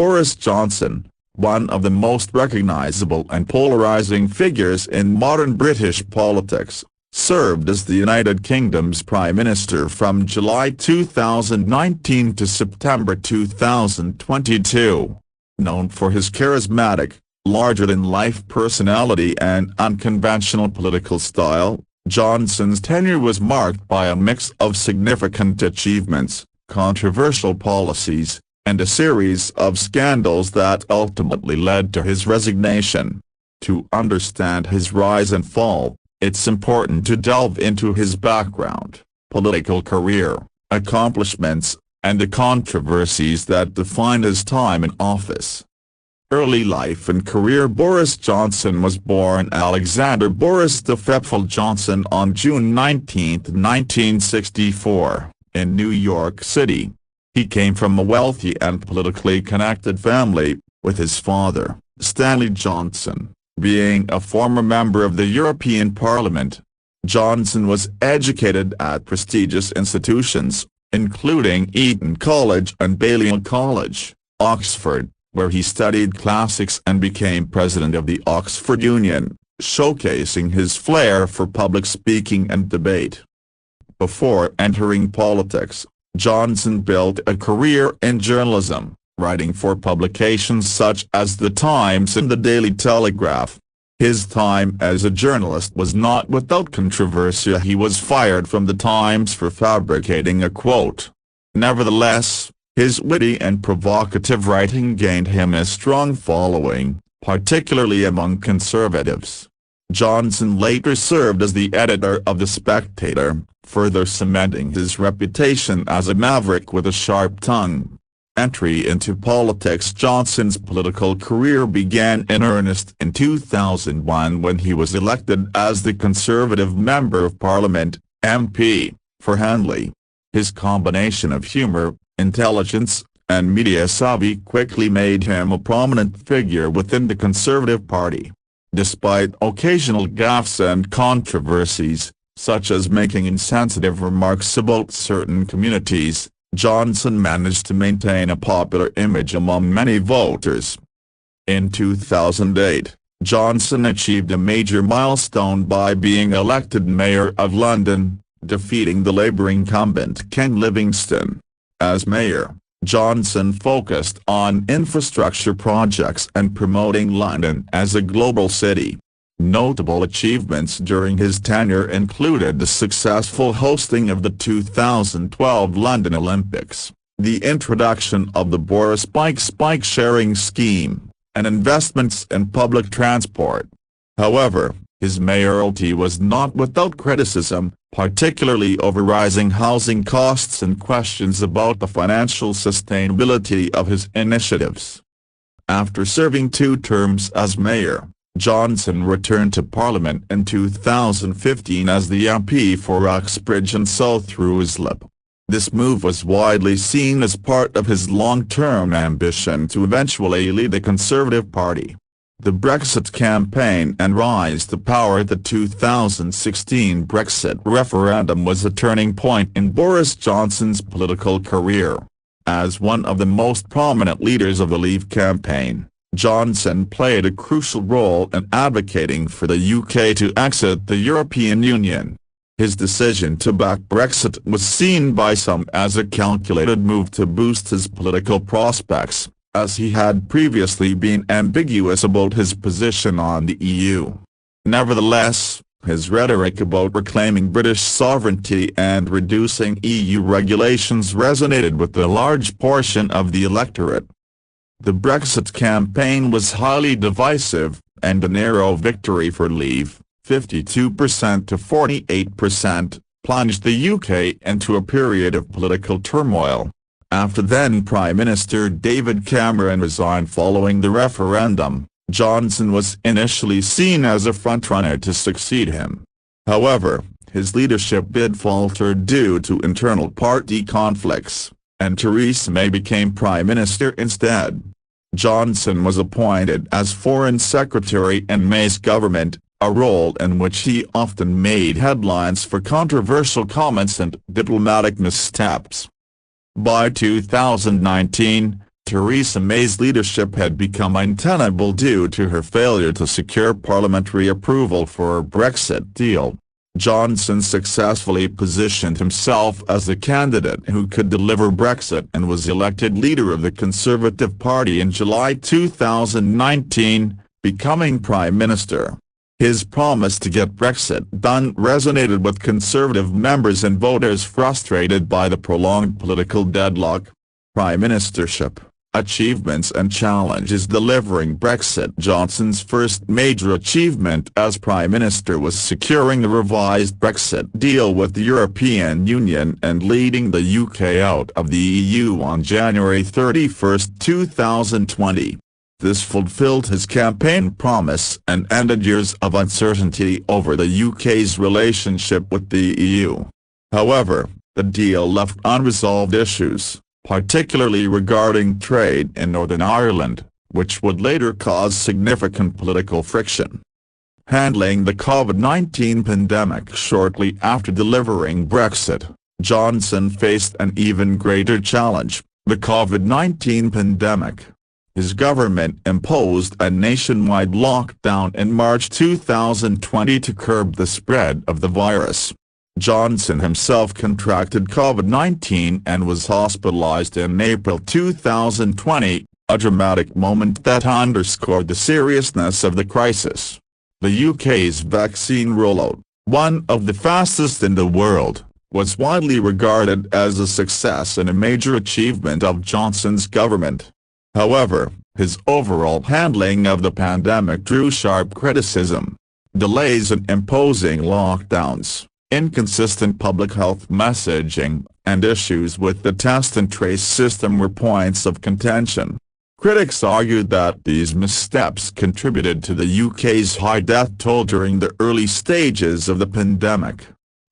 Boris Johnson, one of the most recognizable and polarizing figures in modern British politics, served as the United Kingdom's Prime Minister from July 2019 to September 2022. Known for his charismatic, larger-than-life personality and unconventional political style, Johnson's tenure was marked by a mix of significant achievements, controversial policies, and a series of scandals that ultimately led to his resignation. To understand his rise and fall, it's important to delve into his background, political career, accomplishments, and the controversies that defined his time in office. Early life and career. Boris Johnson was born Alexander Boris the Faithful Johnson on June 19, 1964, in New York City. He came from a wealthy and politically connected family, with his father, Stanley Johnson, being a former member of the European Parliament. Johnson was educated at prestigious institutions, including Eton College and Balliol College, Oxford, where he studied classics and became president of the Oxford Union, showcasing his flair for public speaking and debate. Before entering politics, Johnson built a career in journalism, writing for publications such as The Times and The Daily Telegraph. His time as a journalist was not without controversy. He was fired from The Times for fabricating a quote. Nevertheless, his witty and provocative writing gained him a strong following, particularly among conservatives. Johnson later served as the editor of The Spectator, further cementing his reputation as a maverick with a sharp tongue. Entry into politics. Johnson's political career began in earnest in 2001 when he was elected as the Conservative Member of Parliament, MP, for Henley. His combination of humour, intelligence, and media savvy quickly made him a prominent figure within the Conservative Party. Despite occasional gaffes and controversies, such as making insensitive remarks about certain communities, Johnson managed to maintain a popular image among many voters. In 2008, Johnson achieved a major milestone by being elected Mayor of London, defeating the Labour incumbent Ken Livingstone. As mayor, Johnson focused on infrastructure projects and promoting London as a global city. Notable achievements during his tenure included the successful hosting of the 2012 London Olympics, the introduction of the Boris bike sharing scheme, and investments in public transport. However, his mayoralty was not without criticism, particularly over rising housing costs and questions about the financial sustainability of his initiatives. After serving 2 terms as mayor, Johnson returned to Parliament in 2015 as the MP for Uxbridge and South Ruislip. This move was widely seen as part of his long-term ambition to eventually lead the Conservative Party. The Brexit campaign and rise to power. The 2016 Brexit referendum was a turning point in Boris Johnson's political career. As one of the most prominent leaders of the Leave campaign, Johnson played a crucial role in advocating for the UK to exit the European Union. His decision to back Brexit was seen by some as a calculated move to boost his political prospects, as he had previously been ambiguous about his position on the EU. Nevertheless, his rhetoric about reclaiming British sovereignty and reducing EU regulations resonated with a large portion of the electorate. The Brexit campaign was highly divisive, and a narrow victory for Leave, 52% to 48%, plunged the UK into a period of political turmoil. After then Prime Minister David Cameron resigned following the referendum, Johnson was initially seen as a frontrunner to succeed him. However, his leadership bid faltered due to internal party conflicts, and Theresa May became Prime Minister instead. Johnson was appointed as Foreign Secretary in May's government, a role in which he often made headlines for controversial comments and diplomatic missteps. By 2019, Theresa May's leadership had become untenable due to her failure to secure parliamentary approval for a Brexit deal. Johnson successfully positioned himself as the candidate who could deliver Brexit and was elected leader of the Conservative Party in July 2019, becoming Prime Minister. His promise to get Brexit done resonated with Conservative members and voters frustrated by the prolonged political deadlock. Prime Ministership, achievements and challenges. Delivering Brexit. Johnson's first major achievement as Prime Minister was securing a revised Brexit deal with the European Union and leading the UK out of the EU on January 31, 2020. This fulfilled his campaign promise and ended years of uncertainty over the UK's relationship with the EU. However, the deal left unresolved issues, particularly regarding trade in Northern Ireland, which would later cause significant political friction. Handling the COVID-19 pandemic. Shortly after delivering Brexit, Johnson faced an even greater challenge, the COVID-19 pandemic. His government imposed a nationwide lockdown in March 2020 to curb the spread of the virus. Johnson himself contracted COVID-19 and was hospitalized in April 2020, a dramatic moment that underscored the seriousness of the crisis. The UK's vaccine rollout, one of the fastest in the world, was widely regarded as a success and a major achievement of Johnson's government. However, his overall handling of the pandemic drew sharp criticism. Delays in imposing lockdowns, inconsistent public health messaging, and issues with the test and trace system were points of contention. Critics argued that these missteps contributed to the UK's high death toll during the early stages of the pandemic.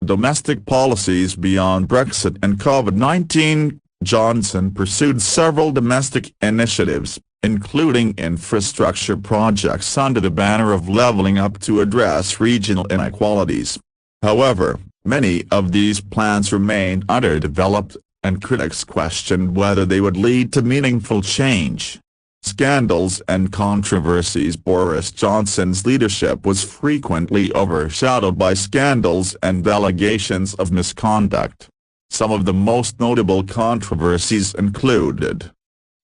Domestic policies. Beyond Brexit and COVID-19, Johnson pursued several domestic initiatives, including infrastructure projects under the banner of levelling up to address regional inequalities. However, many of these plans remained underdeveloped, and critics questioned whether they would lead to meaningful change. Scandals and controversies. Boris Johnson's leadership was frequently overshadowed by scandals and allegations of misconduct. Some of the most notable controversies included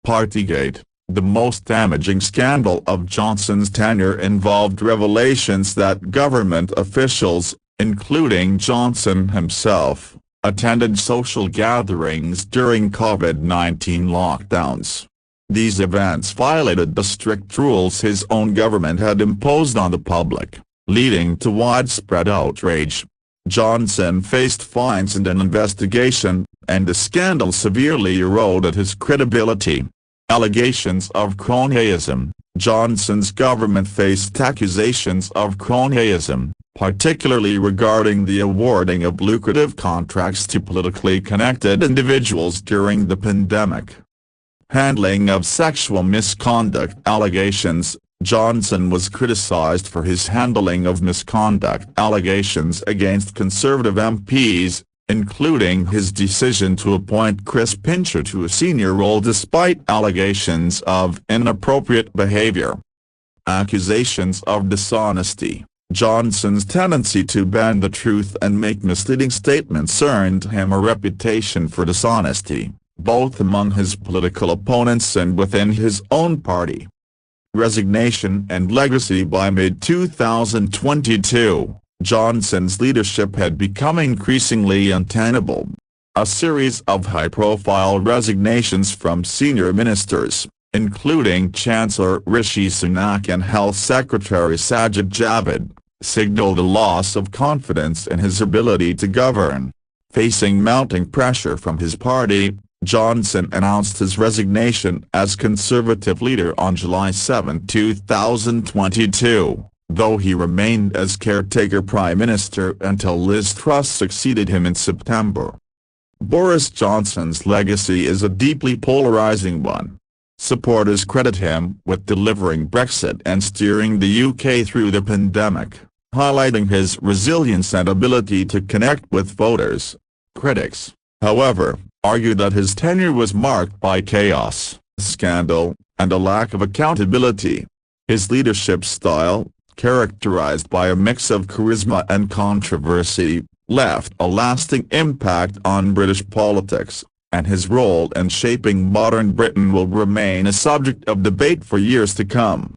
Partygate. The most damaging scandal of Johnson's tenure involved revelations that government officials, including Johnson himself, attended social gatherings during COVID-19 lockdowns. These events violated the strict rules his own government had imposed on the public, leading to widespread outrage. Johnson faced fines and an investigation, and the scandal severely eroded his credibility. Allegations of cronyism. Johnson's government faced accusations of cronyism, particularly regarding the awarding of lucrative contracts to politically connected individuals during the pandemic. Handling of sexual misconduct allegations. Johnson was criticized for his handling of misconduct allegations against Conservative MPs, including his decision to appoint Chris Pincher to a senior role despite allegations of inappropriate behavior. Accusations of dishonesty. Johnson's tendency to bend the truth and make misleading statements earned him a reputation for dishonesty, both among his political opponents and within his own party. Resignation and legacy. By mid-2022, Johnson's leadership had become increasingly untenable. A series of high-profile resignations from senior ministers, including Chancellor Rishi Sunak and Health Secretary Sajid Javid, signaled a loss of confidence in his ability to govern. Facing mounting pressure from his party, Johnson announced his resignation as Conservative leader on July 7, 2022, though he remained as caretaker Prime Minister until Liz Truss succeeded him in September. Boris Johnson's legacy is a deeply polarizing one. Supporters credit him with delivering Brexit and steering the UK through the pandemic, highlighting his resilience and ability to connect with voters. Critics, however, argue that his tenure was marked by chaos, scandal, and a lack of accountability. His leadership style, characterized by a mix of charisma and controversy, left a lasting impact on British politics, and his role in shaping modern Britain will remain a subject of debate for years to come.